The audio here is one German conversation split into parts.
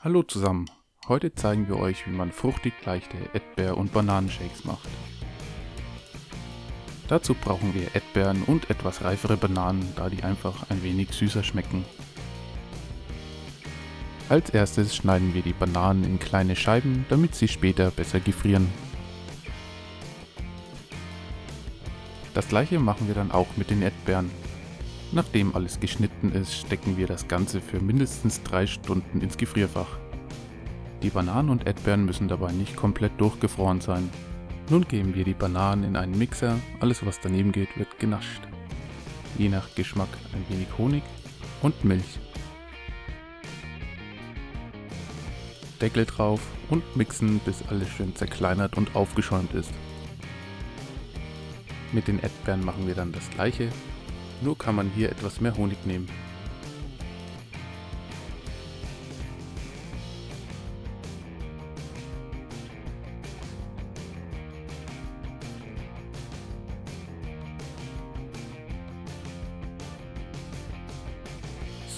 Hallo zusammen, heute zeigen wir euch, wie man fruchtig leichte Erdbeer- und Bananenshakes macht. Dazu brauchen wir Erdbeeren und etwas reifere Bananen, da die einfach ein wenig süßer schmecken. Als erstes schneiden wir die Bananen in kleine Scheiben, damit sie später besser gefrieren. Das gleiche machen wir dann auch mit den Erdbeeren. Nachdem alles geschnitten ist, stecken wir das Ganze für mindestens 3 Stunden ins Gefrierfach. Die Bananen und Erdbeeren müssen dabei nicht komplett durchgefroren sein. Nun geben wir die Bananen in einen Mixer, alles was daneben geht wird genascht. Je nach Geschmack ein wenig Honig und Milch. Deckel drauf und mixen, bis alles schön zerkleinert und aufgeschäumt ist. Mit den Erdbeeren machen wir dann das gleiche, nur kann man hier etwas mehr Honig nehmen.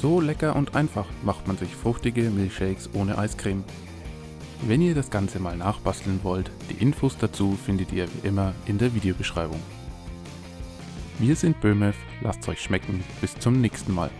So lecker und einfach macht man sich fruchtige Milchshakes ohne Eiscreme. Wenn ihr das Ganze mal nachbasteln wollt, die Infos dazu findet ihr wie immer in der Videobeschreibung. Wir sind Böhmev, lasst's euch schmecken, bis zum nächsten Mal.